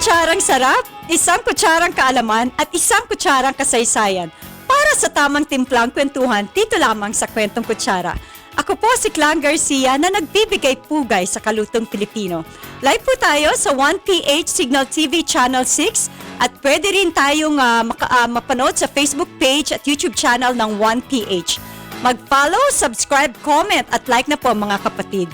kutsarang sarap, isang kutsarang kaalaman, at isang kutsarang kasaysayan. Para sa tamang timplang kwentuhan, dito lamang sa Kwentong Kutsara. Ako po si Clang Garcia na nagbibigay pugay sa kalutong Pilipino. Live po tayo sa 1PH Cignal TV Channel 6 at pwede rin tayong mapanood sa Facebook page at YouTube channel ng 1PH. Mag-follow, subscribe, comment at like na po mga kapatid.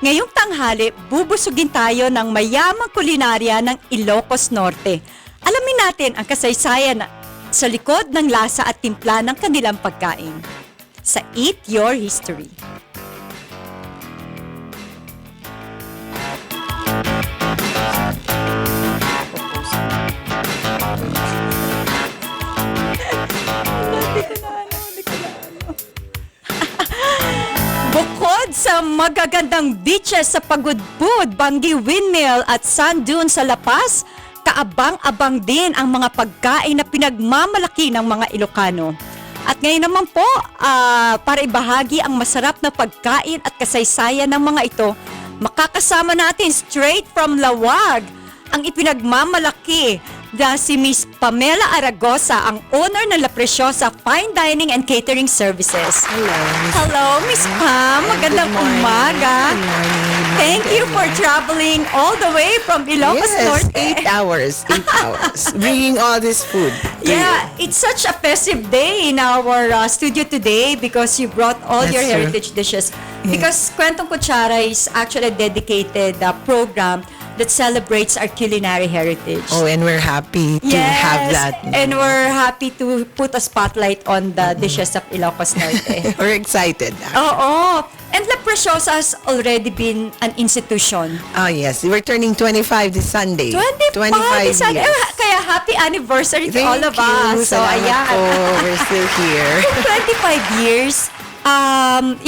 Ngayong tanghali, bubusugin tayo ng mayamang kulinarya ng Ilocos Norte. Alamin natin ang kasaysayan sa likod ng lasa at timpla ng kanilang pagkain. Sa Eat Your History. Bukod sa magagandang beaches sa Pagudpud, Bangi Windmill at Sand Dune sa La Paz, kaabang-abang din ang mga pagkain na pinagmamalaki ng mga Ilocano. At ngayon naman po, para ibahagi ang masarap na pagkain at kasaysayan ng mga ito, makakasama natin straight from Lawag ang ipinagmamalaki na si Miss Pamela Aragosa, ang owner ng La Preciosa Fine Dining and Catering Services. Hello, Miss Pam. Magandang umaga. Good morning. Thank you for traveling all the way from Ilocos Norte. 8 hours. 8 hours. Bringing all this food. Yeah, it's such a festive day in our studio today because you brought all That's your true. heritage dishes. Because Kwentong Kutsara is actually a dedicated program that celebrates our culinary heritage. Oh, and we're happy to have that. And we're happy to put a spotlight on the dishes of Ilocos Norte. We're excited. Oo. And La Preciosa has already been an institution. Oh, yes. We're turning 25 this Sunday. 25 Sunday. Kaya happy anniversary to Thank all of you. us. So, Salamat ayan. po. We're still here. 25 years,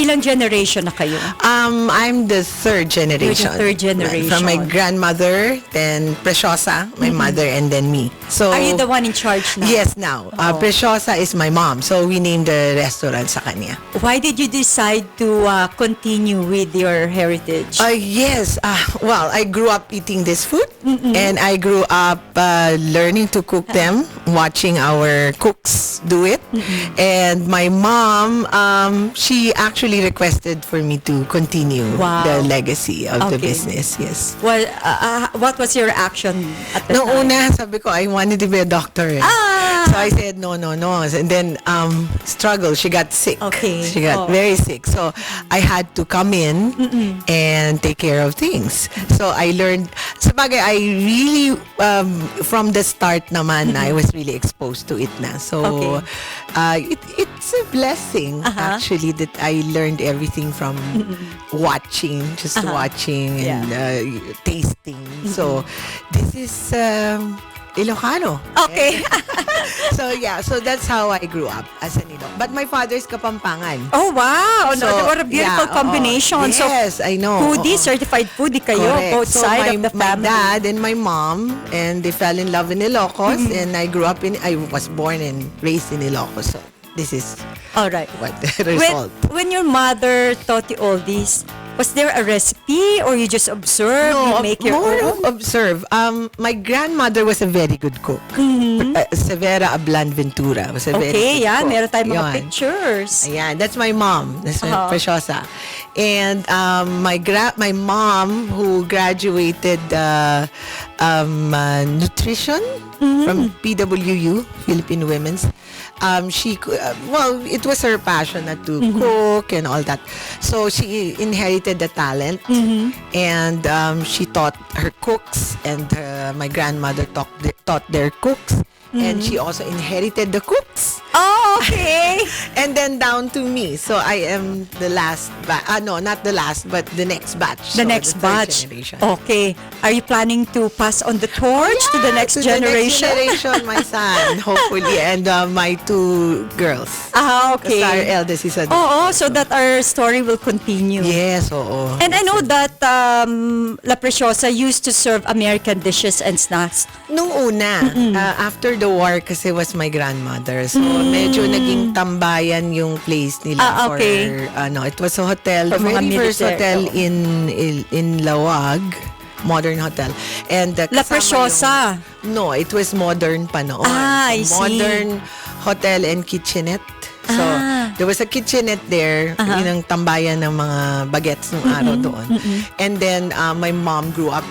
ilang generation na kayo? I'm the third generation. You're the third generation. From my grandmother, then Preciosa, my mother, and then me. So, Are you the one in charge now? Yes, now. Oh. Preciosa is my mom. So, we named the restaurant sa kanya. Why did you decide to continue with your heritage? Yes. Well, I grew up eating this food, and I grew up learning to cook them, watching our cooks do it. And my mom, she actually requested for me to continue the legacy of the business. Yes. Well, what was your action at the Noong time? una, sabi ko, I wanted to be a doctor. So I said, no. And then, struggle. She got sick. Okay. She got very sick. So I had to come in and take care of things. So I learned, sabagay, I really, from the start naman, I was really exposed to it na. So it's a blessing, actually, that I learned everything from watching, just watching and tasting. So this is Ilocano. Okay. So that's how I grew up as an Ilocano. But my father is Kapampangan. Oh, wow. So, What a beautiful combination. Yes, I know. Foodie, certified foodie kayo, Correct. both So sides of the family. My dad and my mom, and they fell in love in Ilocos, and I was born and raised in Ilocos. So this is All right. what the result. When your mother taught you all this, was there a recipe or you just observe, you make your more own? observe. My grandmother was a very good cook. Severa Ablan Ventura was a very good cook. Meron tayong mga Yan. pictures. Ayan, that's my mom. That's my Preciosa. And my mom, who graduated nutrition from PWU, Philippine Women's. It was her passion to cook and all that. So she inherited the talent, and she taught her cooks, and my grandmother taught their cooks, and she also inherited the cooks. Oh, okay. And then down to me. So I am the last no, not the last, but the next batch. The So next the third batch. generation. Okay. Are you planning to pass on the torch to the next generation? The next generation, my son, hopefully, and my two girls. Okay. Because our eldest is a So that our story will continue. Yes, oo. And I know that La Preciosa used to serve American dishes and snacks. Nung una, after the war, kasi was my grandmother. So, medyo naging tambayan yung place nila okay. for, it was a hotel, For the mga very first military, hotel in Lawag. modern hotel. And La kasama Preciosa. no, it was modern pa noon. Ah, I see. Modern hotel and kitchenette. So, there was a kitchenette there, yun ang tambayan ng mga bagets nung araw doon. And then, my mom grew up,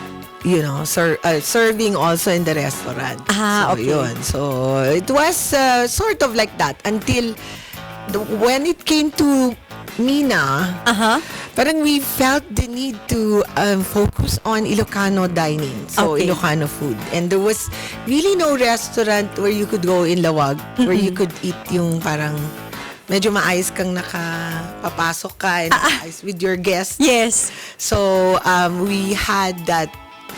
serving also in the restaurant. So, Okay. yun. So, it was sort of like that until when it came to Mina, parang we felt the need to focus on Ilocano dining. So, Okay. Ilocano food. And there was really no restaurant where you could go in Lawag where you could eat yung parang medyo maayos kang nakapapasok ka and maayos with your guests. Yes. So,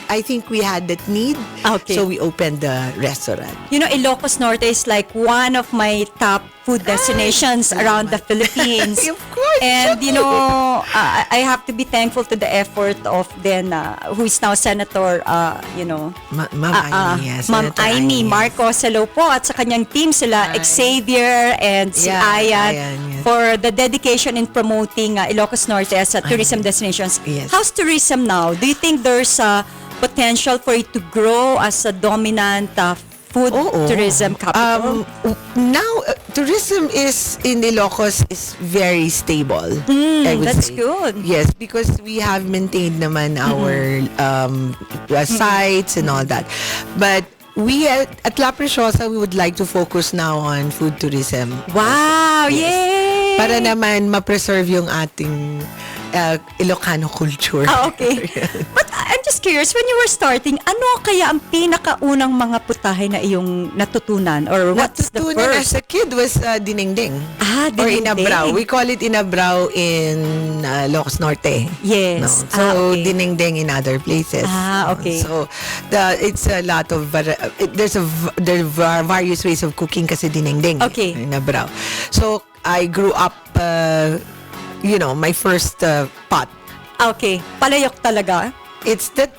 I think we had that need. Okay. So, we opened the restaurant. Ilocos Norte is like one of my top food destinations around the Philippines. Of course. And, I have to be thankful to the effort of then, who is now Senator, Ma'am Aimee, yes. Ma'am Senator Aimee yes. Marcos, hello po, at sa kanyang team sila, Xavier and si Yeah, Ayan, yes. for the dedication in promoting Ilocos Norte as a tourism destinations. Yes. How's tourism now? Do you think there's a potential for it to grow as a dominant food tourism capital? Now, tourism is in Ilocos is very stable. I would That's say. good. Yes, because we have maintained naman our sites and all that. But we at La Preciosa, we would like to focus now on food tourism. Wow! Yes. Yay! Para naman ma-preserve yung ating Ilocano culture. Okay. But I'm just curious, when you were starting, ano kaya ang pinakaunang mga putahe na iyong natutunan? Or what's the Natutunan first? as a kid was dinengdeng. Or Dinengdeng. inabraw. We call it inabraw in Ilocos Norte. Yes. No? So, Okay. dinengdeng in other places. Okay. So, it's a lot of, there are various ways of cooking kasi dinengdeng. Okay. Inabraw. So, I grew up, my first pot. Okay. Palayok talaga? It's that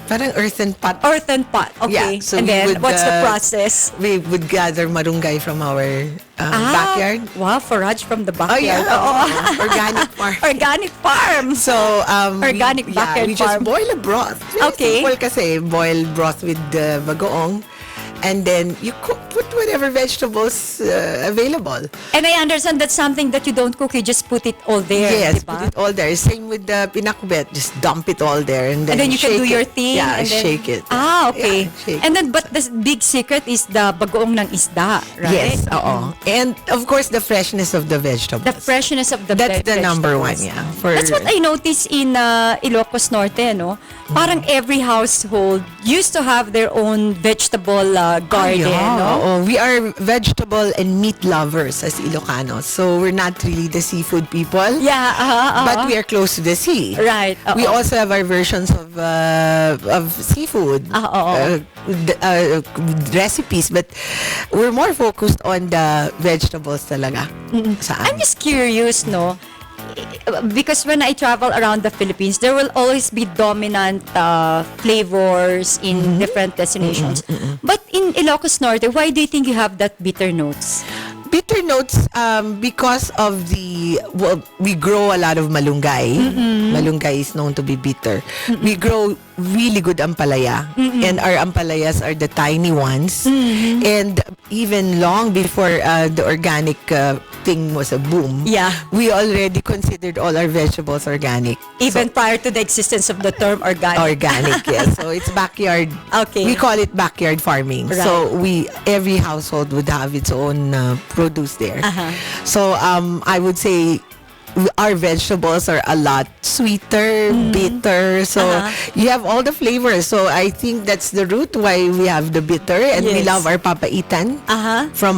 parang earthen pot. Earthen pot. Okay. Yeah, so And we then, would, what's the process? We would gather marunggay from our backyard. Wow, forage from the Oh, backyard. yeah. Oo. Organic farm. Organic farm. So, Organic backyard we just farm. boil a broth. Very Okay. simple kasi. Boil broth with bagoong. And then, you put whatever vegetables available. And I understand that's something that you don't cook, you just put it all there. Yes, diba? put it all there. Same with the pinakbet. Just dump it all there. And then You can do shake your it. thing. Yeah, and then, shake it. Okay. Yeah, shake And then, but the big secret is the bagoong ng isda, right? Yes, oo. And of course, the freshness of the vegetables. The freshness of the That's the number one, vegetables. yeah. That's what I noticed in Ilocos Norte, no? Parang every household used to have their own vegetable garden, no? Oo. We are vegetable and meat lovers as Ilocanos. So we're not really the seafood people. Yeah, But we are close to the sea. Right. We also have our versions of seafood recipes, but we're more focused on the vegetables talaga. I'm just curious, no? Because when I travel around the Philippines, there will always be dominant flavors in different destinations. But in Ilocos Norte, why do you think you have that bitter notes? Bitter notes because of we grow a lot of malunggay. Malunggay is known to be bitter. We grow really good ampalaya, and our ampalayas are the tiny ones. And even long before the organic thing was a boom, we already considered all our vegetables organic. Even prior to the existence of the term organic. Organic, yes. So it's backyard. Okay. We call it backyard farming. Right. So every household would have its own produce there. So I would say our vegetables are a lot sweeter, bitter. So you have all the flavors. So I think that's the root why we have the bitter, and we Yes. love our papaitan from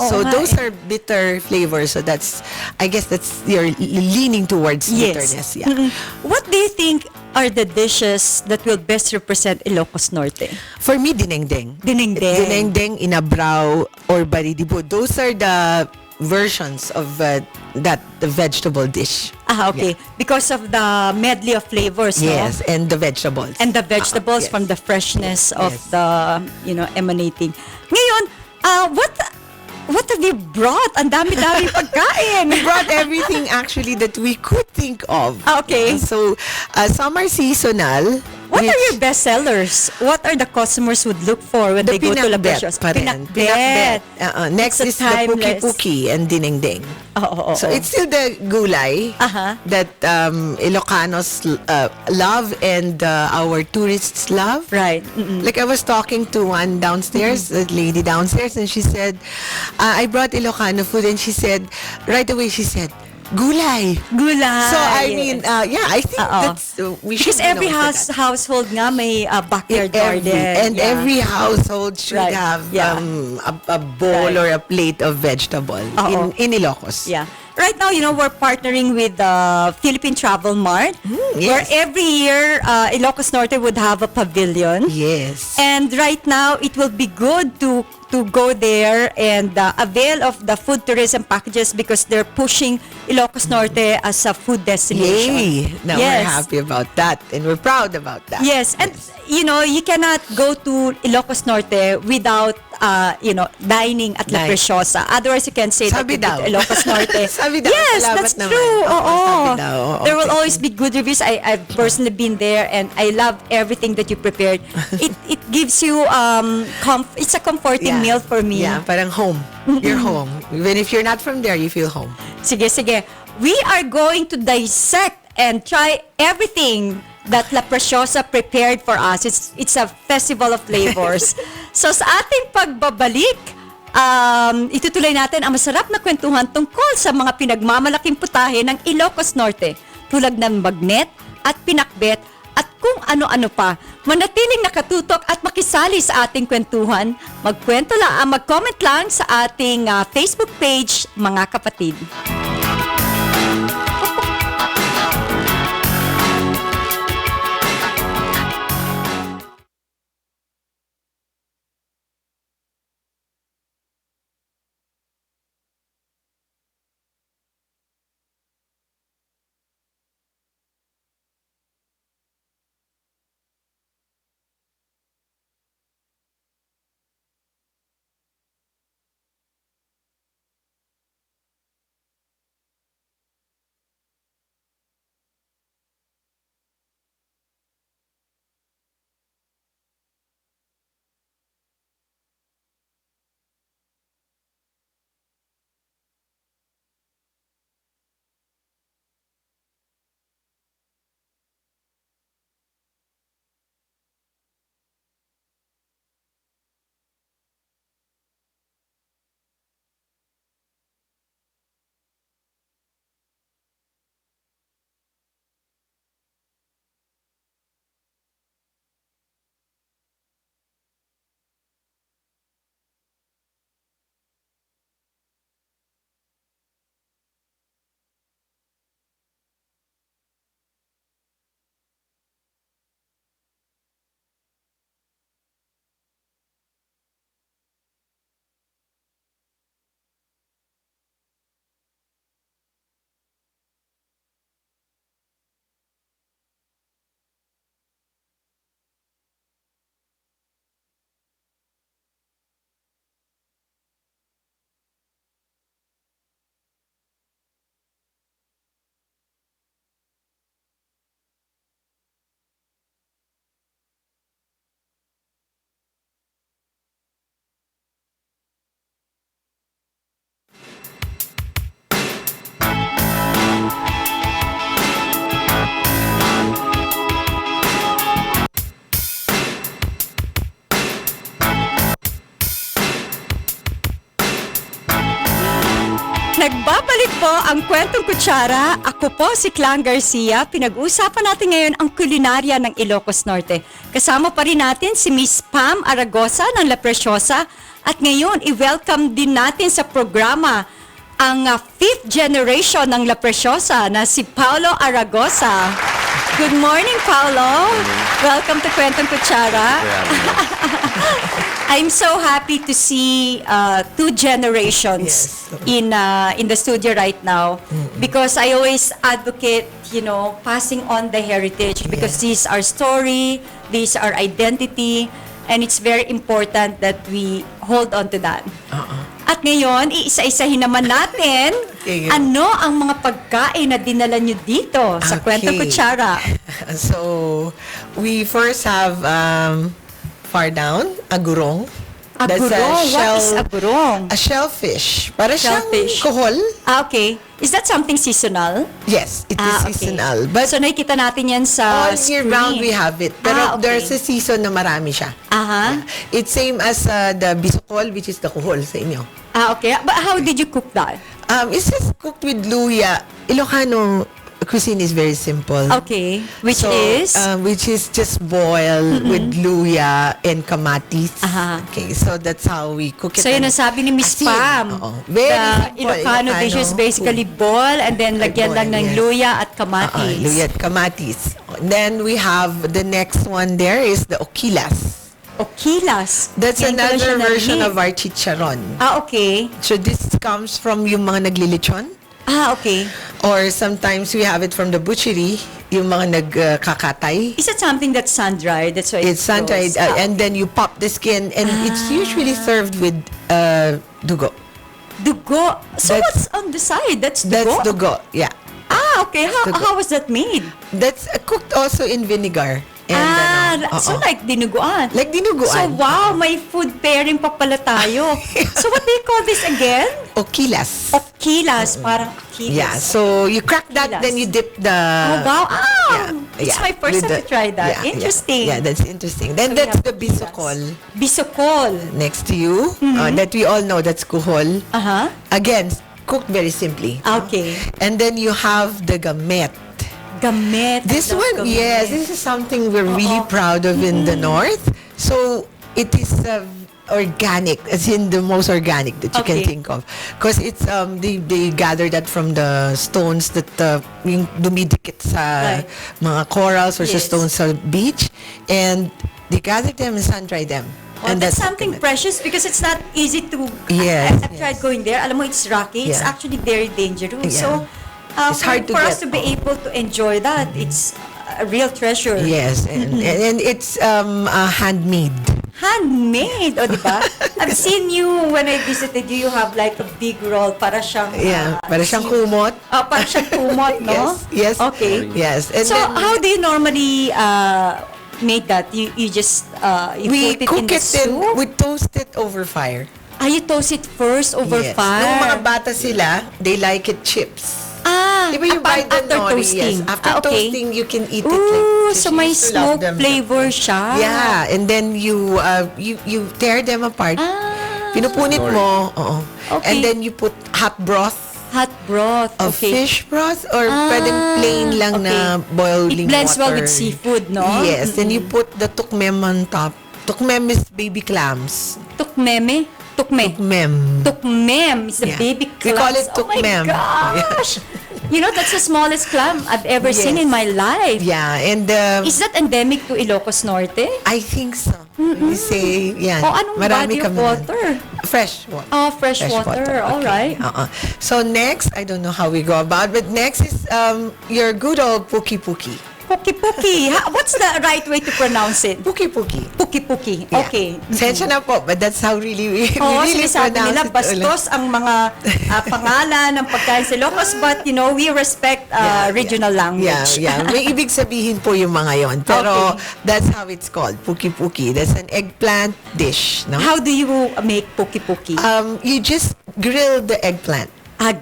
So those are bitter flavors. So I guess that's you're leaning towards bitterness. Yeah. What do you think are the dishes that will best represent Ilocos Norte? For me, dinengdeng. Dinengdeng, inabraw, or baridibo. Those are the versions of the vegetable dish. Okay. Because of the medley of flavors, Yes, no? and the vegetables. And the vegetables Yes. from the freshness of Yes. the, emanating. Ngayon, what have you brought? Ang dami-dami pagkain. We brought everything actually that we could think of. Okay. So, some are seasonal What are your best sellers? What are the customers would look for when they go to La Preciosa? pa rin. Pinakbet. Next It's is the timeless. puki-puki and dinengdeng. So it's still the gulay that Ilocanos love and our tourists love. Right. Like I was talking to one downstairs, a lady downstairs, and she said, I brought Ilocano food, and she said, right away she said, gulay. Gulay. So I mean, I think that's we should Because every know that. household nga may backyard garden. And every household should Right. have Yeah. a bowl Right. or a plate of vegetable in Ilocos. Yeah. Right now, we're partnering with Philippine Travel Mart, where yes. every year Ilocos Norte would have a pavilion. Yes. And right now, it will be good to go there and avail of the food tourism packages because they're pushing Ilocos Norte as a food destination. Yay! Now Yes. we're happy about that and we're proud about that. Yes, and you cannot go to Ilocos Norte without dining at La Right. Preciosa. Otherwise, you can say Sabi that daw. you Ilocos Norte. Sabi daw, Yes, salamat that's naman. true. Oo. Sabi daw. There will Okay. always be good reviews. I've personally been there and I love everything that you prepared. It gives you it's a comforting meal for me. Yeah, parang home. You're home. Even if you're not from there, you feel home. Sige. We are going to dissect and try everything that La Preciosa prepared for us. It's a festival of flavors. So sa ating pagbabalik, itutuloy natin ang masarap na kwentuhan tungkol sa mga pinagmamalaking putahe ng Ilocos Norte, tulad ng magnet at pinakbet at kung ano-ano pa. Manatiling nakatutok at makisali sa ating kwentuhan. Mag-comment lang sa ating Facebook page, mga kapatid. Nagbabalik po ang Kwentong Kutsara. Ako po si Clang Garcia. Pinag-uusapan natin ngayon ang kulinarya ng Ilocos Norte. Kasama pa rin natin si Miss Pam Aragosa ng La Preciosa. At ngayon, i-welcome din natin sa programa ang fifth generation ng La Preciosa na si Paulo Aragosa. Good morning, Paulo. Welcome to Kwentong Kutsara. I'm so happy to see two generations in the studio right now because I always advocate, passing on the heritage because this is our story, this is our identity, and it's very important that we hold on to that. At ngayon, iisa-isahin naman natin Sige. ano ang mga pagkain na dinala nyo dito sa Kwentong Kutsara. So, we first have far down, agurong. Agurong? What is agurong? A shellfish. Para Shellfish. siyang kohol. Okay. Is that something seasonal? Yes, it is Okay. seasonal. But So, nakikita natin yan sa all year screen. round we have it. Pero Okay. there's a season na marami siya. Aha. It's same as the bisukol, which is the kohol sa inyo. Okay. But how did you cook that? It's just cooked with luya. Ilocano cuisine is very simple. Okay. Which So, is? which is just boiled with luya and kamatis. Aha. Okay, so that's how we cook it. So, yun ang sabi ni Miss Asin. Pam. Oo. Very The simple, Ilocano dishes basically boil and then lagyan lang ng Yes. luya at kamatis. Luya at kamatis. Then we have the next one there is the okilas. Okilas. That's Ngayon ko lang siya another version narinig. of our chicharon. Okay. So this comes from yung mga naglilechon. Okay. Or sometimes we have it from the butchery, yung mga nagkakatay. Is it something that's sun-dried? That's why It's sun-dried, and then you pop the skin, and it's usually served with dugo. Dugo. So That's- what's on the side? That's dugo? That's dugo, yeah. Okay. Dugo. How was that made? That's cooked also in vinegar. And, So oo. like dinuguan. Like dinuguan. So wow, may food pairing pa pala tayo. So what do you call this again? Okilas. Okilas, parang okilas. Yeah, so you crack that, Okilas. then you dip the... Oh wow. It's yeah, my first with time to try that. yeah, Interesting. Yeah, that's interesting. Then So we that's have the okilas. bisukol. Bisukol. Next to you, that we all know, that's kuhol. Uh-huh. Again, cooked very simply. Okay. And then you have the gamet. Gamet. This I love one, gamet. yes, this is something we're really proud of in the north. So it is organic, as in the most organic that you can Okay. think of. Because it's they gather that from the stones that yung dumidikit sa Right. mga corals or sa Yes. stones sa beach, and they gather them and sun-dry them. Oh, And that's the something gamet. precious because it's not easy to... Yes, I've tried going there. Alam mo, it's rocky. It's Yeah. actually very dangerous. Yeah. So, It's hard to for us get. to be able to enjoy that, it's a real treasure. Yes, and it's handmade. Handmade, o di ba? I've seen you, when I visited you, you have like a big roll para siyang... Yeah, para siyang kumot. Para siyang kumot, no? Yes, yes. Okay. Yes. And So, then how do you normally make that? You just you we put it cook in the it in, soup? we toast it over fire. You toast it first over Yes. fire? Nung mga bata sila, they like it chips. Di Di ba you buy the after nori? toasting? Yes. After Okay. toasting, you can eat it Ooh, like so she may used to love smoke them. flavor siya. Yeah, and then you tear them apart. Pinupunit mo, oo. Okay. And then you put hot broth Hot broth. of Okay. fish broth or pwedeng plain lang na okay. boiling It blends well water. with seafood, no? Yes, then you put the tukmem on top. Tukmem is baby clams. Tukmeme? Tukme. Tukmem. Tukmem is the Yeah. baby We clams. call it Oh my tukmem. gosh! You know, that's the smallest clam I've ever seen Yes. in my life. Yeah, and Is that endemic to Ilocos Norte? I think so. We say, yeah. O anong body of kami water? nun. Fresh water. Oh, fresh water. All right. So next, I don't know how we go about, but next is your good old puki puki. Puki-puki. What's the right way to pronounce it? Puki puki. Puki-puki. Yeah. Okay. Sensya na po, but that's how really we Oo, really sinasabi pronounce nila, it. bastos ang mga pangalan ng pagkain sa Ilocos, but you know, we respect regional language. Yeah. May ibig sabihin po yung mga yon. Pero that's how it's called, puki puki. That's an eggplant dish, no? How do you make puki-puki? You just grill the eggplant.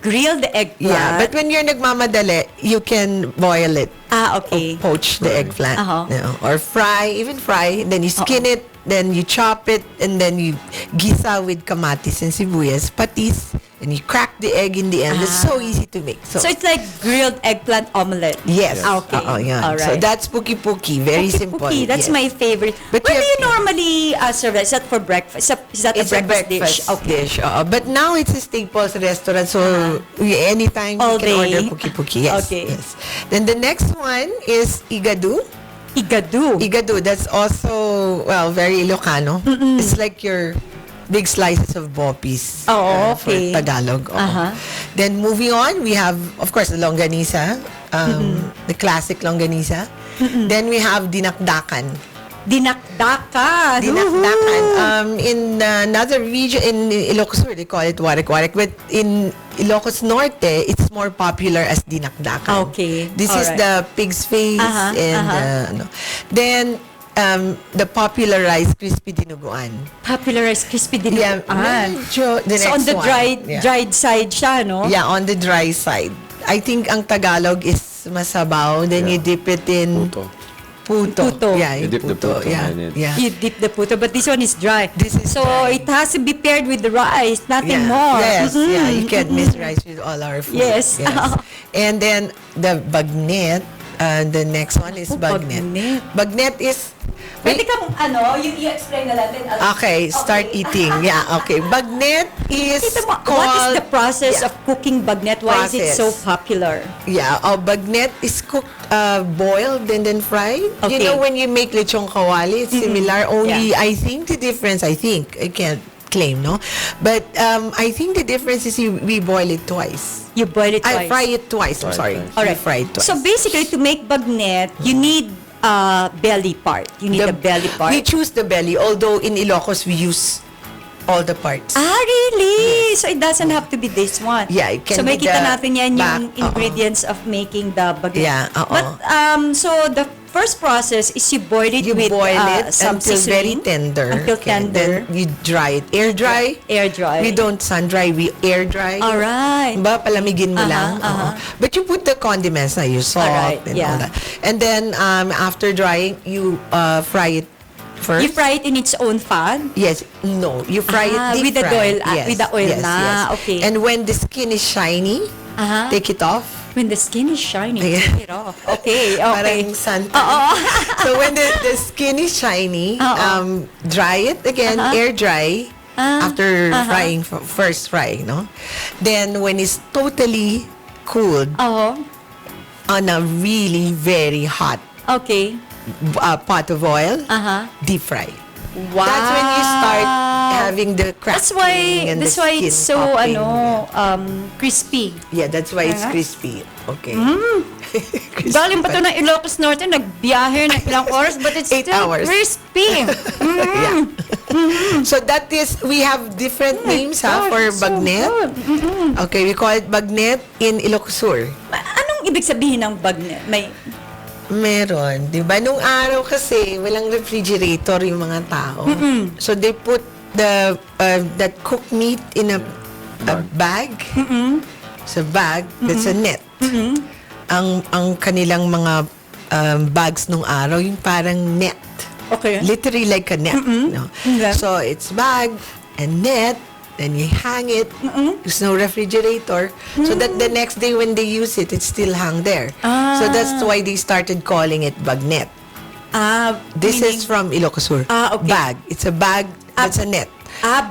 Grill the eggplant. Yeah, but when you're nagmamadali, you can boil it. Okay. Poach the eggplant. Uh-huh. You know, or even fry. Then you skin it, then you chop it, and then you gisa with kamatis and sibuyas, patis, and you crack the egg in the end. It's so easy to make. So it's like grilled eggplant omelette. Yes. Okay. Yeah. All right. So that's puki puki. Very simple. Puki, that's yes. my favorite. But When you do you have- normally serve that? Is that for breakfast? Is that It's a breakfast dish? Okay. But now it's a Staples restaurant, so anytime All you can order day. puki puki. Yes. Okay. Yes. Then the next one is igadu. Igadu. Igadu, that's also, very Ilocano. It's like your big slices of boppies. Oh, For okay. Tagalog. Oo. Uh-huh. Then moving on, we have, of course, the longanisa. The classic longanisa. Then we have dinakdakan. Dinakdakan. Dinakdakan. In another region, in Ilocos Sur, they call it warik-warik. But in Ilocos Norte, it's more popular as dinakdakan. Okay. This is Alright. the pig's face and ano. Then, the popularized crispy dinuguan. Popularized crispy Yeah, dinuguan. medyo the So on next the one. Yeah. dried side siya, no? Yeah, on the dry side. I think ang Tagalog is masabaw. Then you dip it in puto. Puto. Yeah, You in dip the puto Yeah, in it. yeah. You dip the puto, but this one is dry. This is so dry. it has to be paired with the rice, nothing Yeah. more. Yes, yeah. You can't miss rice with all our food. Yes. And then the bagnet. The next one is bagnet. bagnet. Bagnet is. Pwede kang, i-explain na natin. Okay, start eating. Yeah, okay. Bagnet is Kita mo, called. what is the process Yeah. of cooking bagnet? Why is it so Process. popular? Yeah, bagnet is cooked, boiled and then fried. Okay. You know when you make lechong kawali, it's similar. Only I think the difference. I can't claim, no, but I think the difference is we boil it twice. You boil it I twice. fry it twice. I'm sorry. twice. Alright. You fry it twice. So basically, to make bagnet, you need belly part. You need the belly part. We choose the belly, although in Ilocos we use all the parts. Really? So it doesn't have to be this one. Yeah, it can so be makita the natin yan yung back. ingredients of making the bagnet. Yeah, But so the first process is you boil it You with boil it some until very seasoning. tender. Until Okay, tender. Then you dry it. Air dry. Air dry. We don't sun dry. We air dry. Alright. Ba, palamigin mo lang. Oo. But you put the condiments na, you salt Alright, and yeah. all that. And then, after drying, you fry it first. You fry it in its own fat. Yes. No. You fry Ah, it deep with the fry. oil, with the oil na, okay. And when the skin is shiny, take it off. When the skin is shiny, Yeah. take it off. Okay, okay. Parang santan. So when the skin is shiny, dry it again, air dry, after frying, first frying, no? Then when it's totally cooled, Oh, on a really very hot okay. pot of oil, deep fry. Wow. That's when you start having the cracking and That's the why skin it's so popping. crispy. Yeah, that's why it's crispy. Okay. Crispy Galing pa to pa. ng Ilocos Norte, nagbiyahe ng ilang oras, but it's 8 still hours. crispy. Yeah. So that is, we have different names God, for it's so bagnet. good. Okay, we call it bagnet in Ilocos Sur. Anong ibig sabihin ng bagnet? Meron, di ba? Nung araw kasi, walang refrigerator yung mga tao. So they put that cooked meat in a bag. Sa bag, that's a net. Ang kanilang mga bags nung araw, yung parang net. Okay. Literally like a net. No? Okay. So it's bag and net, then you hang it. There's no refrigerator. So that the next day when they use it, it's still hung there. So that's why they started calling it bagnet. This is from Ilocos Sur. Okay. Bag. It's a bag, that's a net.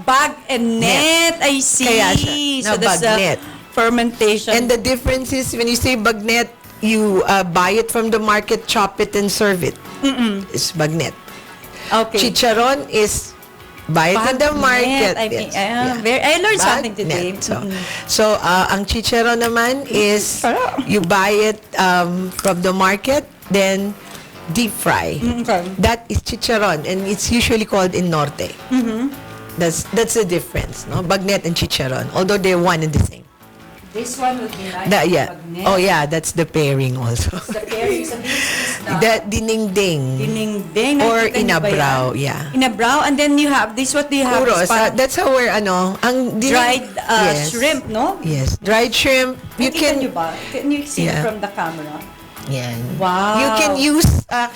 Bag and net. I see. Kaya siya, So na that's bagnet. fermentation. And the difference is when you say bagnet, you buy it from the market, chop it, and serve it. It's bagnet. okay. Chicharon is buy it in the market. I mean, Yes, yeah. I learned something Bagnet. today. So ang chicharon naman is Sarap. you buy it from the market, then deep fry. Okay. That is chicharon, and it's usually called in Norte. That's the difference, no? Bagnet and chicharon, although they're one and the same. This one would be nice. Yeah. Bagnet. Oh yeah, that's the pairing also. The pairing sa this is The dinengdeng. dinengdeng. Or Nakita niyo ba inabraw, yan? yeah. Inabraw, and then you have this. What do you have? Kuros. Is parang That's how we're ang dried yes. shrimp, no? Yes, dried shrimp. You Nakita can niyo ba? Can you see it Yeah. from the camera? Yan. Wow. You can use Smell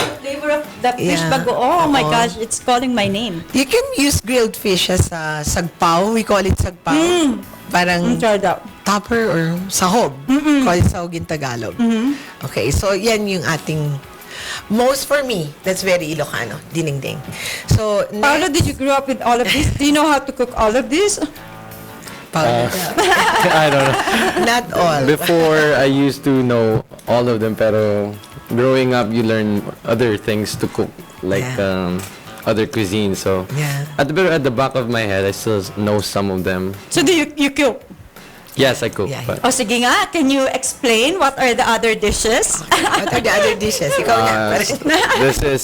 the flavor of the fish Yeah. bago. Oh my Oo. gosh, it's calling my name. you can use grilled fish as sagpao. We call it sagpao. Parang Try that. topper or sahog. Call it sahog in Tagalog. Okay, so yan yung ating most for me. That's very Ilocano, dinengdeng. So Paolo, did you grow up with all of this? Do you know how to cook all of this? Paolo, I don't know. not all. Before, I used to know all of them, pero growing up, you learn other things to cook, like Yeah. other cuisines. So Yeah. at the back of my head, I still know some of them. So do you cook? Yes, I cook. Yeah, but, O sige nga, can you explain what are the other dishes? What are the other dishes? Ikaw nga. this is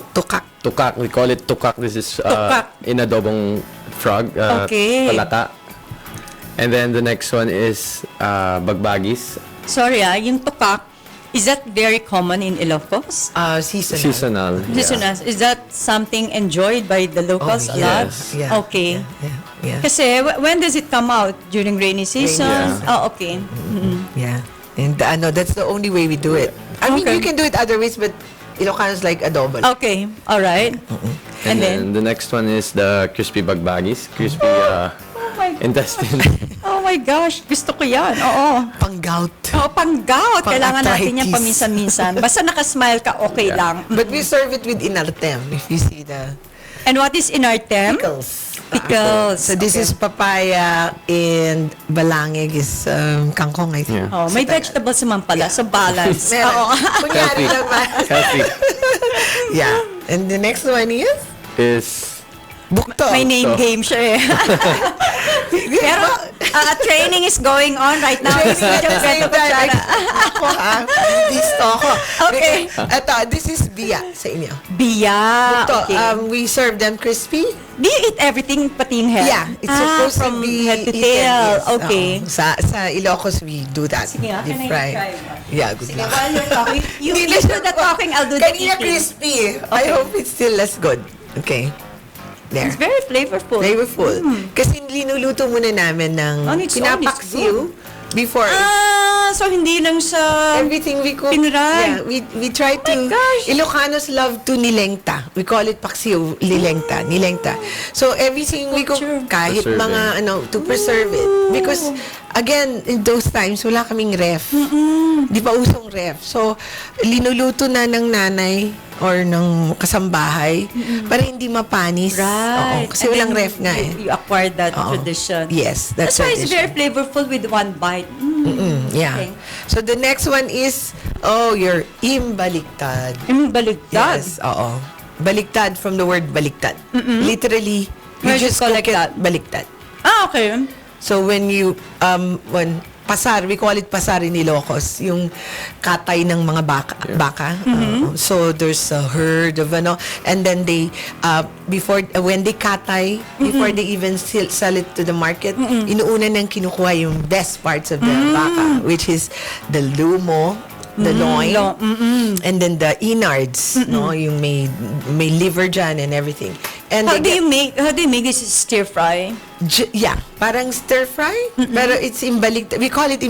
Tukak. tukak. We call it tukak. This is Tukak. inadobong frog. Okay. Palata. And then the next one is bagbagis. Sorry yung tukak, is that very common in Ilocos? Seasonal. Seasonal. Seasonal. Is that something enjoyed by the locals a lot? yes. Yeah. Okay. Yeah. Kasi when does it come out? During rainy season? Yeah. Oh, okay. Yeah. And that's the only way we do it. I mean, Okay. you can do it other ways, but Ilocanos like adobo. Okay. All right. And then? then the next one is the crispy bagbagis. Crispy Oh my intestine. Oh my gosh, gusto ko yan. Oo. Pang-gout. Oh, panggout. Kailangan natin yan Pang-arthritis. paminsan-minsan. Basta nakasmile ka, okay lang. But we serve it with inartem, if you see the And what is in our tem? pickles. Pickles. So this Okay. is papaya and balangig is kangkong, I think. Yeah. Oh, may vegetables naman pala. So balance. Meron. Oo. Kunyari naman. Healthy. Yeah. And the next one Is bukto. May name game siya eh. Pero training is going on right now. Training at the same time. Ako ha. Listo ako. Okay. Ito, this is biya sa inyo. Biya. Ito, Okay. we serve them crispy. Do you eat everything pati yung head? Yeah, it's supposed from to be head to eaten, tail. yes. Okay. Sa Ilocos, we do that. Sige nga, Deep can I fry. try one? Yeah, good Sige, luck. while you're talking, you Hindi do na the talking, I'll do the Kanina eating. crispy. I hope it's still as good. Okay. There. It's very flavorful. Flavorful. Kasi linuluto muna namin ng On its own, it's pinapaksiw before. So hindi lang siya... Everything we cook. Pinuray. Yeah, we try to. gosh. Ilocanos love to nilengta. We call it paksiw, nilengta. So everything we cook, Sure. kahit Preserve mga to preserve it. Because again, in those times wala kaming ref. Di pa usong ref. So linuluto na ng nanay or ng kasambahay para hindi mapanis. Right. Oo, kasi And walang then ref nga eh. You acquired that Oo. tradition. Yes, that's That's why it's tradition. very flavorful with one bite. Yeah. Okay. So the next one is, your imbaliktad. Baligtad. Yes, oo. Baliktad from the word baliktad. Literally, you Where does just it cook like it that? baliktad. Okay. So when you, pasar, we call it pasar in Ilocos, yung katay ng mga baka. So there's a herd of and then they, when they katay, before they even sell it to the market, inuuna nang kinukuha yung best parts of the baka, which is the lumo, the loin, and then the innards, no, yung may liver dyan and everything. And How they do you make this stir fry? yeah, parang stir fry, pero it's baliktad. We call it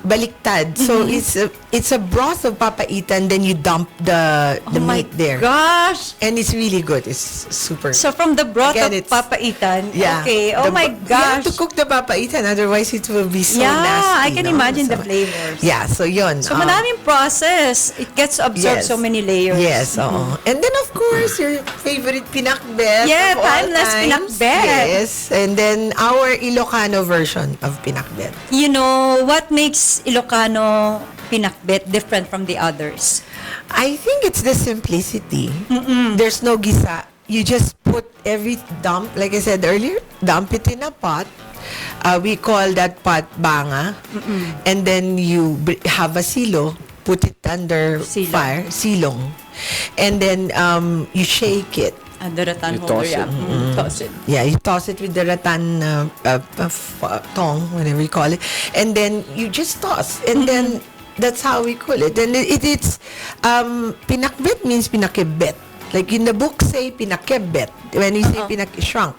baliktad. So it's a broth of papaitan, then you dump the meat there. Gosh. And it's really good. It's super. So from the broth Again, of it's- papaitan. yeah. Okay. Oh my You have gosh. to cook the papaitan, otherwise it will be so Yeah, nasty. I can no? imagine the So, flavors. Yeah, so yun. So maraming process. It gets absorbed Yes. so many layers. Yes, oo. And then of course, your favorite pinakbet Yeah, of all timeless times. pinakbet. Yes, and then our Ilocano version of pinakbet. You know, what makes Ilocano pinakbet different from the others? I think it's the simplicity. There's no gisa. You just put like I said earlier, dump it in a pot. We call that pot banga. And then you have a silo, put it under Silong. fire, silong. And then you shake it. The rattan You holder, toss yeah. it. Toss it. Yeah, you toss it with the rattan tong, whatever you call it, and then you just toss, and then that's how we call it. And it's pinakbet means pinakibet. Like in the book say pinakibet when you say shrunk.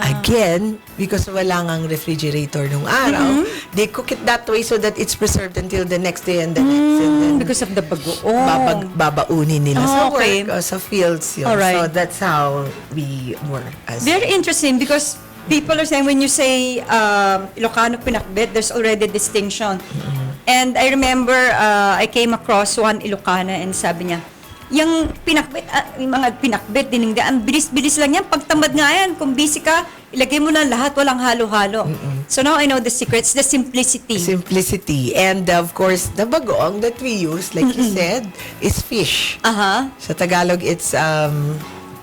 Again, because wala ngang refrigerator nung araw, they cook it that way so that it's preserved until the next day and the next. And then Because of the bagoong. babaunin nila sa Okay. work o sa fields yun. Alright. So that's how we work. Very interesting because people are saying when you say Ilocano pinakbet, there's already distinction. And I remember I came across one Ilocana and sabi niya, yung pinakbet, yung mga pinakbet, diningdaan, bilis-bilis lang yan. Pagtamad nga yan, kung busy ka, ilagay mo na lahat, walang halo-halo. So now I know the secrets, the simplicity. Simplicity. And of course, the bagoong that we use, like you said, is fish. Sa Tagalog, it's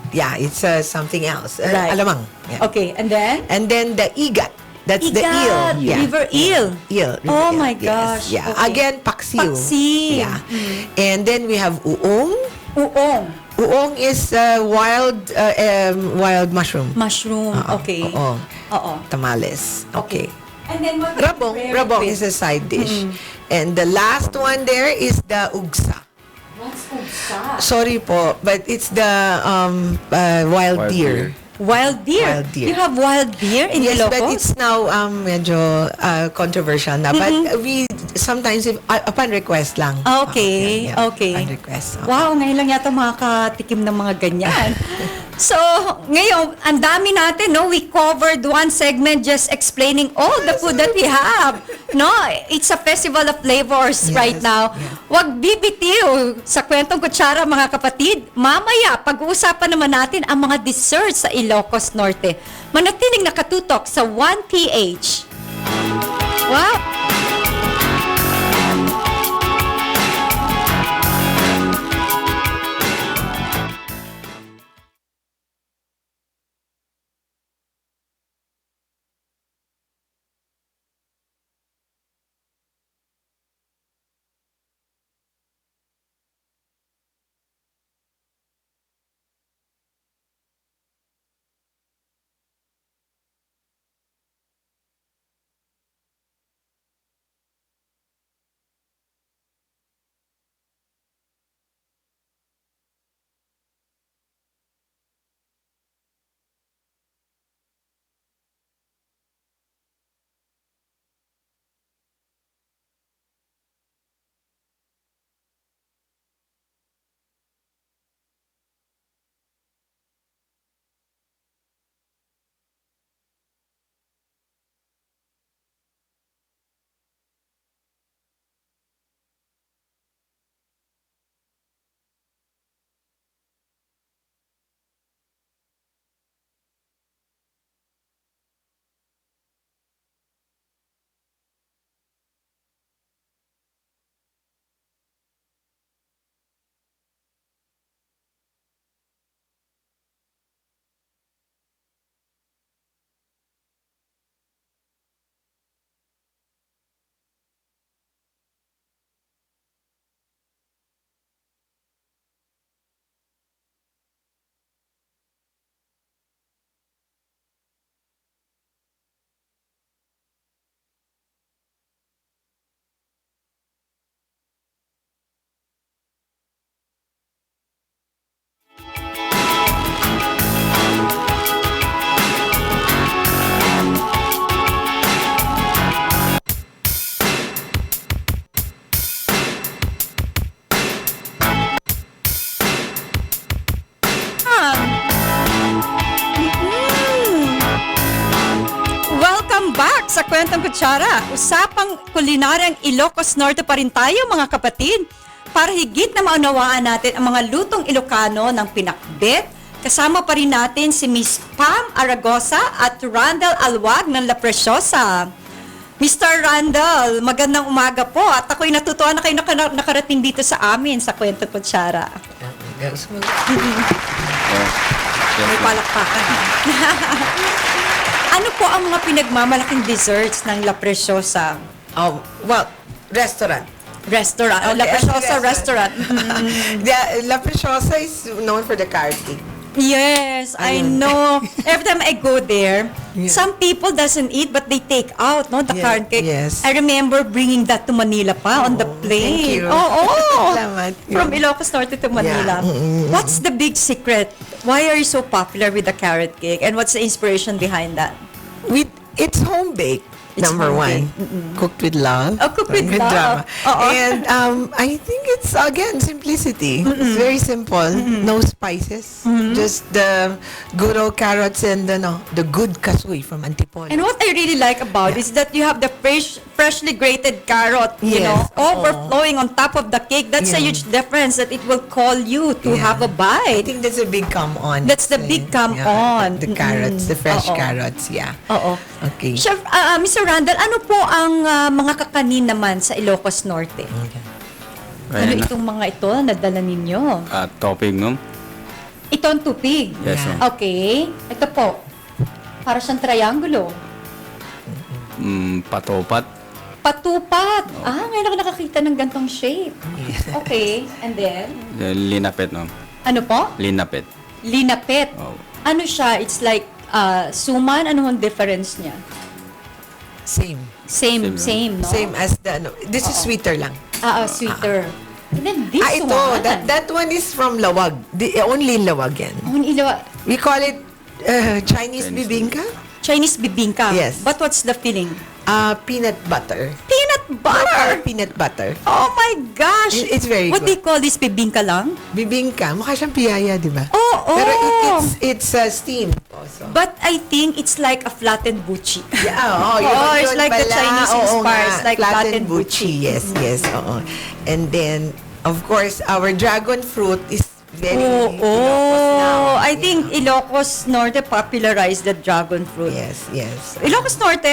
it's something else. Right. Alamang. Yeah. Okay, and then? And then the igat. That's the eel. Yeah. River eel. Eel. Oh River my eel. Yes. gosh. Yeah. Okay. Again, paksiw. Paksiw. Yeah. And then we have uong. Uong. Uong is wild mushroom. Mushroom. Okay. Uong. Oo. Tamales. Okay. And then what Rabong is a side dish. And the last one there is the ugsa. What's ugsa? Sorry po, but it's the wild deer. Wild deer. Wild deer. You have wild deer in Yes, Ilocos? but it's now medyo controversial na. But we sometimes, upon request lang. Okay, Yeah, okay. upon request. Wow, ngayon lang yata makakatikim ng mga ganyan. So, ngayon, ang dami natin, no? We covered one segment just explaining all the food that we have. No, it's a festival of flavors right now. Huwag bibitiw sa Kwentong Kutsara, mga kapatid. Mamaya, pag-uusapan naman natin ang mga desserts sa Ilocos Norte. Manatiling nakatutok sa 1PH. Wow! Back sa Kwentong Kutsara, usapang kulinaryang Ilocos Norte pa rin tayo, mga kapatid, para higit na maunawaan natin ang mga lutong Ilocano ng pinakbet. Kasama pa rin natin si Miss Pam Aragosa at Randall Alwag ng La Preciosa. Mr. Randall, magandang umaga po at ako'y natutuwa na kayo nakarating dito sa amin sa Kwentong Kutsara. May palakpakan. Ano po ang mga pinagmamalaking desserts ng La Preciosa? Oh, well, restaurant. Restaurant. La Preciosa restaurant. La Preciosa is known for the carrot cake. Yes, I know. Every time I go there, some people doesn't eat but they take out, no, the carrot cake. Yes. I remember bringing that to Manila pa on the plane. Thank you. Salamat. From Ilocos Norte to Manila. What's the big secret? Why are you so popular with the carrot cake? And what's the inspiration behind that? It's home baked. It's Number home one, baked. cooked with love. Oh, cooked with love. drama. Oo. And I think it's, again, simplicity. It's very simple. No spices. Just the good old carrots and the good kasoy from Antipolo. And what I really like about is that you have the freshly grated carrot, you Yes, know, oo. overflowing on top of the cake. That's a huge difference that it will call you to have a I bite. think that's a big come on. That's the big come on. The carrots, the fresh Oo. carrots, yeah. Oo. Okay. Chef, Mr. Randall, ano po ang mga kakanin naman sa Ilocos Norte? Ano Ayan na. itong mga ito na dala ninyo? Topping, no? Ito ang tupig. Yes, ma'am. Okay. Ito po. Para siyang triangulo. Patopat. Patupat. Ngayon ako nakakita ng gantong shape. Okay, and then? Linapet, ma'am. Ano po? Linapet. Linapet. Oh. Ano siya? It's like suman. Ano ang difference niya? Same. Same, no? Same as the, ano, this is sweeter lang. Sweeter. And then this Ito, one. that one is from Lawag. Only Lawag yan. We call it Chinese bibingka. Chinese bibingka. Yes. But what's the filling? Peanut butter. Peanut butter! Peanut butter. Oh my gosh! It's very What good. do you call this? Bibingka lang? Bibingka, mukha siyang piyaya, di ba? Oh! Pero it's steamed also. But I think it's like a flattened buchi. Yeah, it's yun like the pala. Chinese Oo inspired. nga, It's like flattened buchi. Yes, oo. And then, of course, our dragon fruit is very Ilocos now. I think Ilocos Norte popularized the dragon fruit. Yes. Ilocos Norte,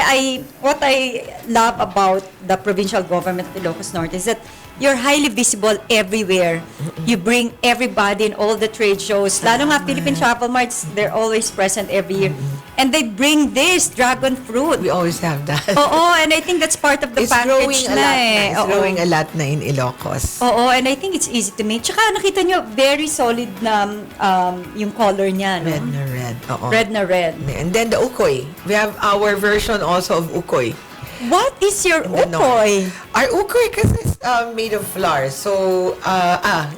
what I love about the provincial government of Ilocos Norte is that you're highly visible everywhere. You bring everybody in all the trade shows. Lalo nga Philippine Travel Marts, they're always present every year. And they bring this dragon fruit. We always have that. And I think that's part of the It's package growing a lot na. It's Oo. growing a lot na in Ilocos. And I think it's easy to make. Tsaka nakita nyo, very solid na yung color niya. No? Red na red. Oo. Red na red. And then the ukoy. We have our version also of ukoy. What is your In the north. ukoy? Our ukoy kasi is made of flour. So,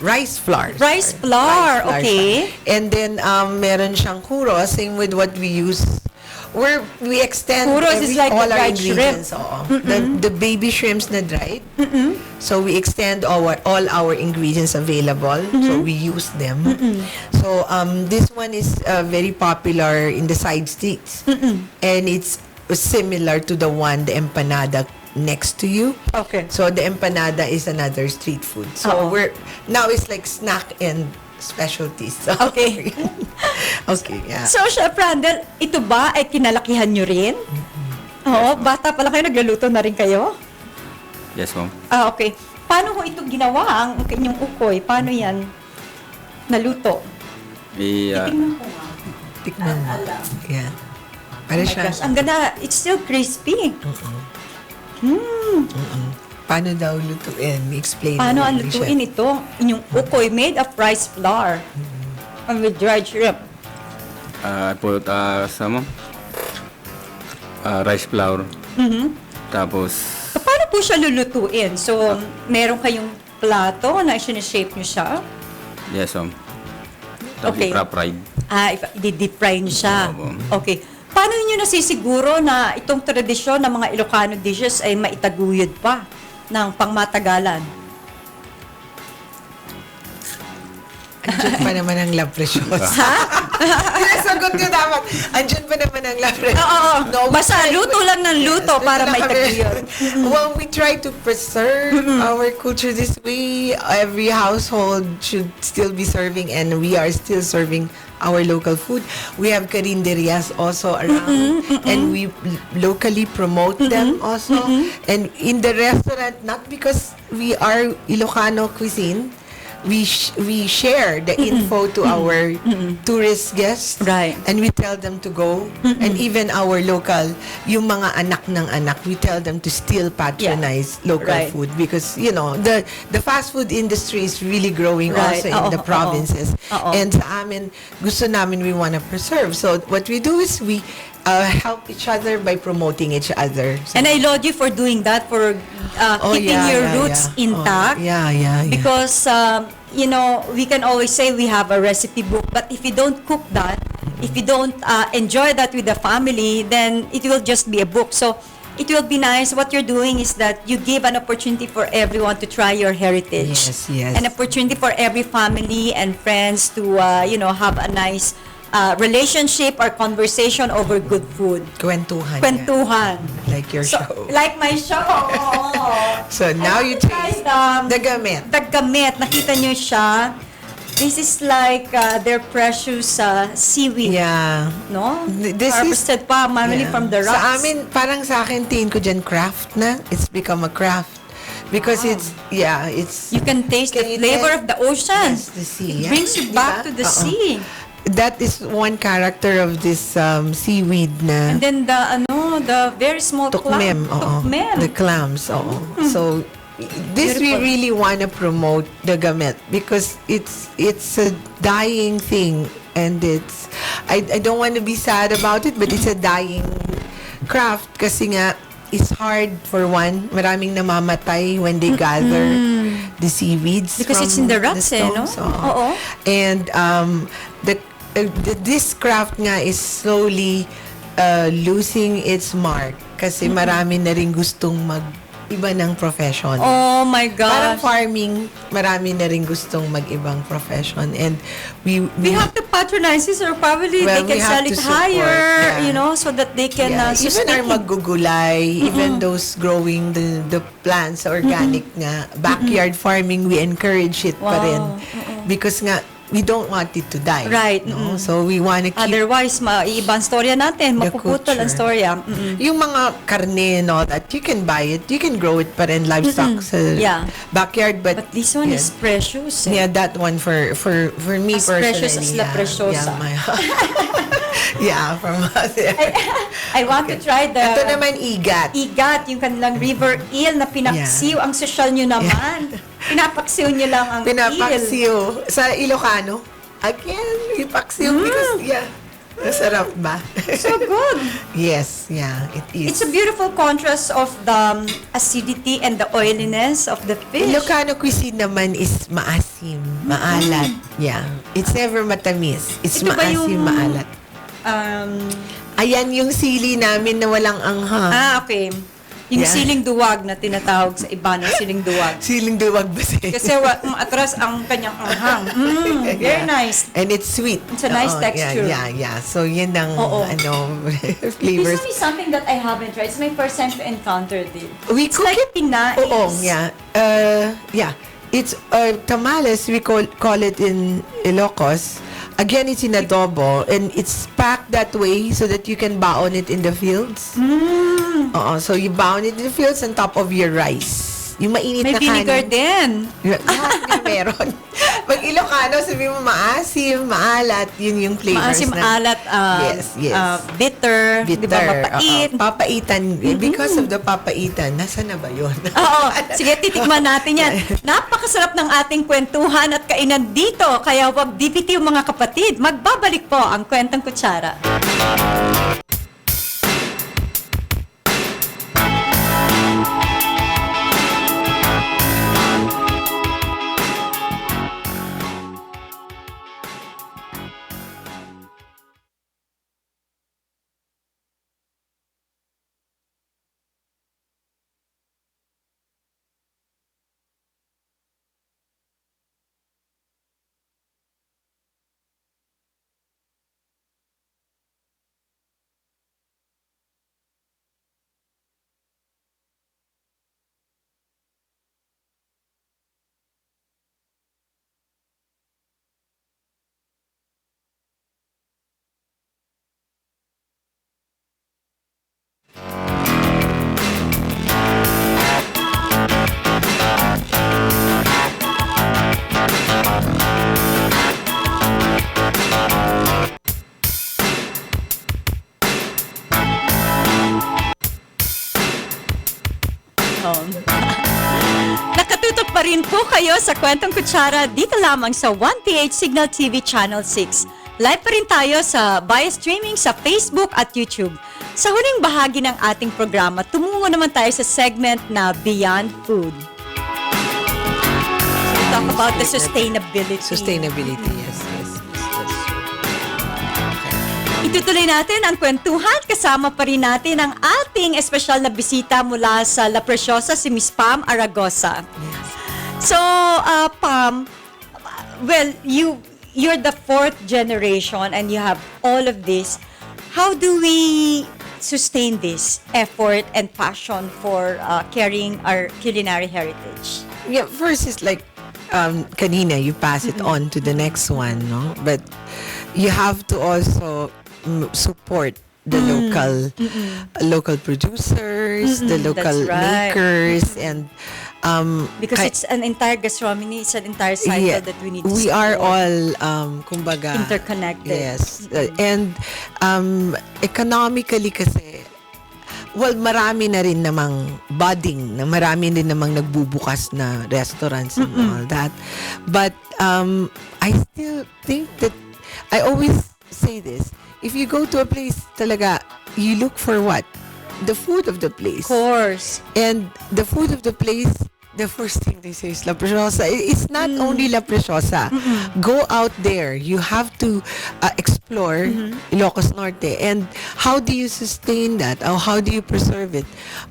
rice flour. Rice flour, okay. And then, meron siyang kuro, same with what we use. We extend Kuros is like all the our dried ingredients. The baby shrimps na dried. So, we extend all our ingredients available. So, we use them. So, this one is very popular in the side streets. And it's similar to the empanada next to you. Okay. So the empanada is another street food. So now it's like snack and specialties. So, Okay. okay, yeah. So, Chef Randall, ito ba ay kinalakihan nyo rin? Oo, bata pala kayo, nagluluto na rin kayo? Yes, ma'am. Okay. Paano ko ito ginawa, ang inyong ukoy? Paano yan naluto? Tingnan ko nga. Tikman mo. Yeah. Para Oh my siya. gosh, ang ganda. It's still crispy. Paano daw lutuin? Explain. Paano mo, ang Alicia. lutuin ito? Inyong ukoy made of rice flour and with dried shrimp. I put some rice flour. Tapos, Paano po siya lulutuin? So, meron kayong plato na shape nyo siya? yes, ma'am. Tapos Okay. fried. I-deep fry nyo siya. Oo. Okay. Paano niyo nasisiguro na itong tradisyon ng mga Ilocano dishes ay maitaguyod pa ng pangmatagalan? Andiyan pa naman ang love precious. Sinasagot ko dapat. Andiyan pa naman ang love precious. Oo. Basta luto lang ng luto para luto lang maitaguyod. Well, we try to preserve our culture this way. Every household should still be serving, and we are still serving our local food. We have carinderias also around, and we locally promote them also. And in the restaurant, not because we are Ilocano cuisine, we share the info to our tourist guests, Right. and we tell them to go, and even our local, yung mga anak ng anak, we tell them to still patronize local Right. food, because the fast food industry is really growing Right. also in the provinces. Oo. And sa amin, gusto namin, we want to preserve. So what we do is we help each other by promoting each other. So, And I laud you for doing that, for keeping your roots intact. Yeah. Because, we can always say we have a recipe book, but if you don't cook that, if you don't enjoy that with the family, then it will just be a book. So, it will be nice. What you're doing is that you give an opportunity for everyone to try your heritage. Yes. An opportunity for every family and friends to, have a nice relationship or conversation over good food. Kwentuhan. Kwentuhan. Like your So, show. like my show. So now you taste the gamit. The gamit. Nakita nyo siya. This is like their precious seaweed. Yeah. No? This is- Harvested pa, manually from the rocks. Sa amin, parang sa akin, tingin ko dyan, craft na. It's become a craft. Because it's. You can taste Can the you flavor taste- of the ocean. Yes, the sea. It brings you back to the sea. that is one character of this seaweed na And then the very small tukmem. Oo. Tukmem. The clams. Oo. So, this we Beautiful. really want to promote the gamet because it's a dying thing, and I don't want to be sad about it, but it's a dying craft kasi nga it's hard for one. Maraming namamatay when they gather the seaweeds Because from it's in the rocks, no? stones. Oo. And this craft nga is slowly losing its mark kasi marami na rin gustong mag-iba ng profession. Oh my Parang gosh. farming, marami na rin gustong mag-ibang profession. And we We have to patronize this, or probably Well, they we can have sell it to support, higher, yeah. so that they can even sustain our it. maggugulay, even those growing the plants, organic nga, backyard farming, we encourage it pa Wow. rin. Because nga, we don't want it to die. Right. No? So, we want to keep Otherwise, maiiba ang storya natin. the Mapuputol ang culture. storya. Yung mga karne and all that, you can buy it, you can grow it pa rin, livestock sa Yeah. backyard, but But this one yeah. is precious. Yeah, that one for me As personally. precious as la preciosa. Yeah, from us. I want to try the Ito naman igat. igat, yung kanilang river eel na pinaksiw. Ang sosyal nyo naman. Pinapaksiw nyo lang ang eel. Pinapaksiw. Sa Ilocano, again, ipaksiw because, yeah, masarap ba? So good. Yes, yeah, it is. It's a beautiful contrast of the acidity and the oiliness of the fish. Ilocano cuisine naman is maasim, maalat. Yeah. It's never matamis. It's Ito ba maasim, yung- maalat. Ayan yung sili namin na walang anghang. Okay. Yung Yeah. siling duwag na tinatawag sa iba ng siling duwag. Siling duwag ba siya? Kasi atras ang kanyang anghang. Very Yeah. nice. And it's sweet. It's a nice Oo, texture. Yeah. So, yun ang, Oo. flavors. This one is something that I haven't tried. It's my first time to encounter this. We It's cook like it. pinais. Oo, yeah. Yeah. It's tamales, we call it in Ilocos. Again, it's in adobo, and it's packed that way so that you can baon it in the fields. So you baon it in the fields on top of your rice. Yung mainit May na vinegar kanin. din. Lahat nga meron. Pag Ilocano, sabi mo maasim, maalat, yun yung flavors Maasim, na. alat, Yes. bitter, di ba, mapait. Papaitan. Because of the papaitan, nasa na ba yun? Oo, sige, titikman natin yan. Napakasarap ng ating kwentuhan at kainan dito. Kaya wag bibitiw mga kapatid. Magbabalik po ang Kwentong Kutsara. Nakatutok pa rin po kayo sa Kwentong Kutsara dito lamang sa 1PH Cignal TV Channel 6. Live pa rin tayo sa via streaming sa Facebook at YouTube. Sa huling bahagi ng ating programa, tumungo naman tayo sa segment na Beyond Food. So we talk about the sustainability. Sustainability, yes. That's true. Okay. Itutuloy natin ang kwentuhan. Kasama pa rin natin ang ating espesyal na bisita mula sa La Preciosa, si Miss Pam Aragosa. So, Pam, well, you're the fourth generation and you have all of this. How do we sustain this effort and passion for carrying our culinary heritage? Yeah, first is like kanina, you pass it on to the next one, no? But you have to also support the local producers, the local That's right. makers, and Because it's an entire gastronomy, it's an entire cycle Yeah, that we need to we are support. all kumbaga Interconnected. Yes. And economically kasi marami na rin namang budding, na marami din namang nagbubukas na restaurants and all that. But I still think that I always say this, if you go to a place talaga, you look for what? The food of the place. Of course. And the food of the place, the first thing they say is La Preciosa. It's not only La Preciosa. Go out there. You have to explore Ilocos Norte. And how do you sustain that? Or how do you preserve it?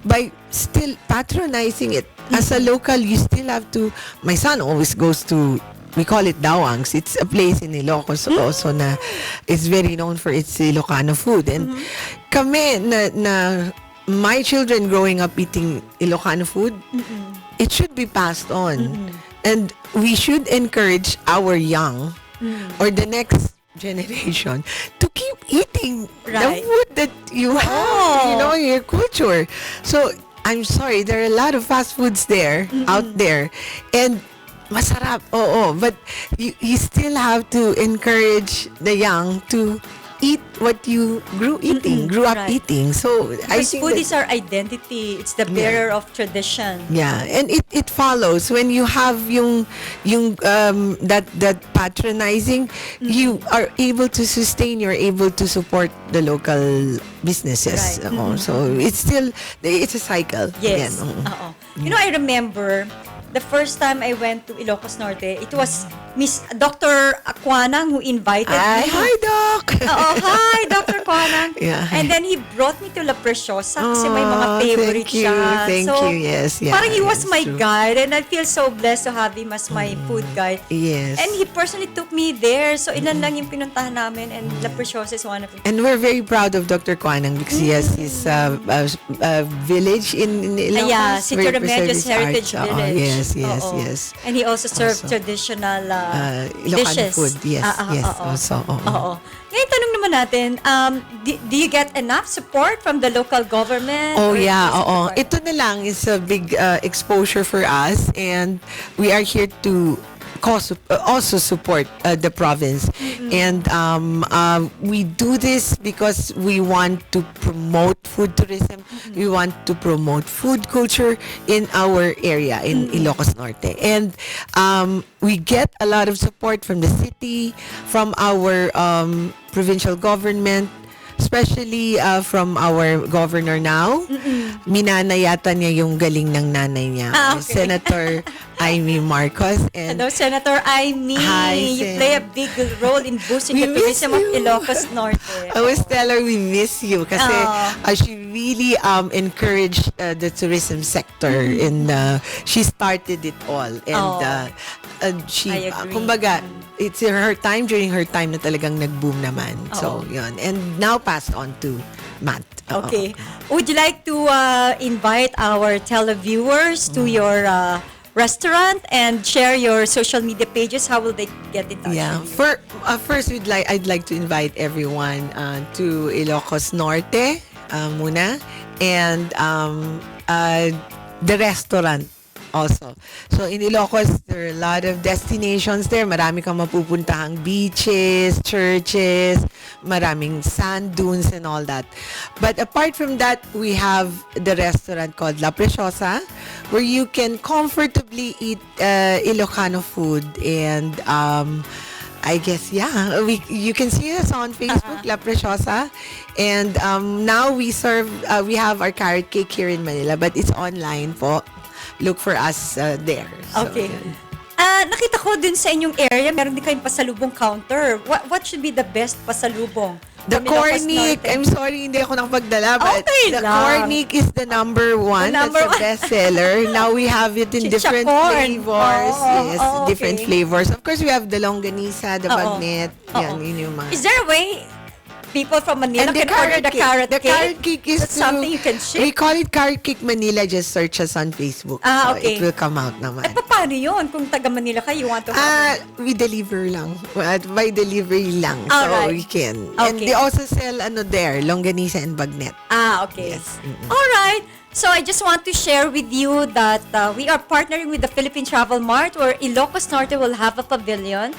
By still patronizing it. As a local, you still have to... My son always goes to... We call it Dawangs. It's a place in Ilocos also na it's very known for its Ilocano food. And kami na my children growing up eating Ilocano food, it should be passed on. And we should encourage our young or the next generation to keep eating the Right. food that you have, your culture. So, I'm sorry, there are a lot of fast foods there, out there. And masarap, but you still have to encourage the young to eat what you grew up Right. eating. So I Because think food that- is our identity. It's the bearer of tradition. yeah, and it follows when you have yung that patronizing, you are able to sustain, you're able to support the local businesses. Right. So it's a cycle. Yes. Again. Oo. I remember the first time I went to Ilocos Norte, it was Miss Dr. Aquanang who invited Ay, me. hi, Doc! Oo, hi, Dr. Aquanang. Yeah. And then he brought me to La Preciosa kasi may mga Oh, favorite thank you, siya. thank so, you, yes, yeah, parang he was yes, my true. guide and I feel so blessed to have him as my food guide. Yes. And he personally took me there. So, ilan lang yung pinuntahan namin and La Preciosa is one of them. And we're very proud of Dr. Kwanang because he has his village in Ilocos. Yeah, Sitio where he Remedios preserves Heritage arts. Village. Yes, yes, Oo. yes. And he also served Also. traditional Ilocano dishes. food. Yes, yes. Oo. Also, oo. Oo. Ngayon, tanong naman natin, do you get enough support from the local government? Oh Or yeah, is it oo. support? Ito na lang is a big exposure for us, and we are here to also support the province. And we do this because we want to promote food tourism. We want to promote food culture in our area in Ilocos Norte. And we get a lot of support from the city, from our provincial government, especially from our governor now. Minanayatan niya yung galing ng nanay niya. Okay. Senator Amy Marcos. And Hello, Senator Aimee. Hi, You Sen. play a big role in boosting We the miss tourism of you. Ilocos Norte. I always tell her we miss you kasi she really encouraged the tourism sector and she started it all. And she, I agree. kumbaga, it's during her time na talagang nag-boom naman. So, yun. And now passed on to Matt. Okay. Would you like to invite our televiewers to your restaurant and share your social media pages? How will they get in touch Yeah. with you? First, I'd like to invite everyone to Ilocos Norte muna, and the restaurant also. So in Ilocos, there are a lot of destinations there. Marami kang mapupuntahang beaches, churches, maraming sand dunes and all that. But apart from that, we have the restaurant called La Preciosa, where you can comfortably eat Ilocano food. And I guess, yeah, you can see us on Facebook, La Preciosa. And now we have our carrot cake here in Manila, but it's online po. Look for us there. So, Okay. yun. Nakita ko din sa inyong area, meron din kayong pasalubong counter. What should be the best pasalubong? The from Ilocos cornic, Norte? I'm sorry, hindi ako nakapagdala, but Okay the lang. cornic is the number one. The number That's the one. best seller. Now we have it in different Chichacorn. flavors. Yes, Oh, different okay. flavors. Of course, we have the longganisa, the Oo. bagnet. Yan, yun yung mga... Is there a way people from Manila can order the carrot The cake? carrot cake is That's something you can ship? We call it Carrot Cake Manila. Just search us on Facebook. Ah, So okay. it will come out naman. Paano yun? Kung taga Manila ka, you want to have We deliver lang. By delivery lang. So Alright. we can. And Okay. they also sell there, longganisa and bagnet. okay. Yes. All right. So I just want to share with you that we are partnering with the Philippine Travel Mart, where Ilocos Norte will have a pavilion.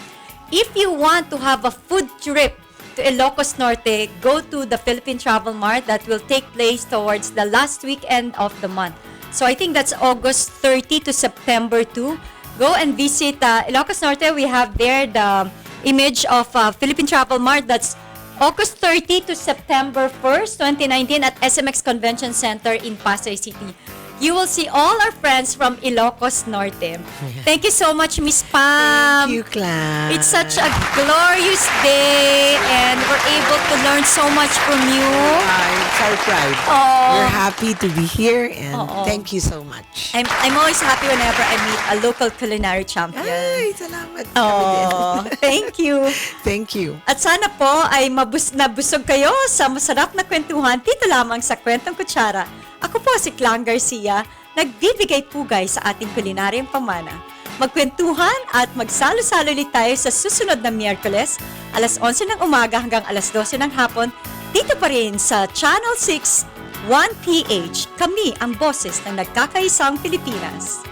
If you want to have a food trip to Ilocos Norte, go to the Philippine Travel Mart. That will take place towards the last weekend of the month. So I think that's August 30 to September 2. Go and visit Ilocos Norte. We have there the image of Philippine Travel Mart. That's August 30 to September 1st, 2019 at SMX Convention Center in Pasay City. You will see all our friends from Ilocos Norte. Thank you so much, Miss Pam. Thank you, Clang. It's such a glorious day and we're able to learn so much from you. It's our pride. Aw. We're happy to be here and Oo. thank you so much. I'm always happy whenever I meet a local culinary champion. Ay, salamat. Kami Oh, din. thank you. Thank you. At sana po ay nabusog kayo sa masarap na kwentuhan dito lamang sa Kwentong Kutsara. Ako po si Clang Garcia, nagbibigay pugay sa ating kulinaryang pamana. Magkwentuhan at magsalo-salo ulit tayo sa susunod na Miyerkules, alas 11 ng umaga hanggang alas 12 ng hapon, dito pa rin sa Channel 6, 1PH. Kami ang boses ng nagkakaisang Pilipinas.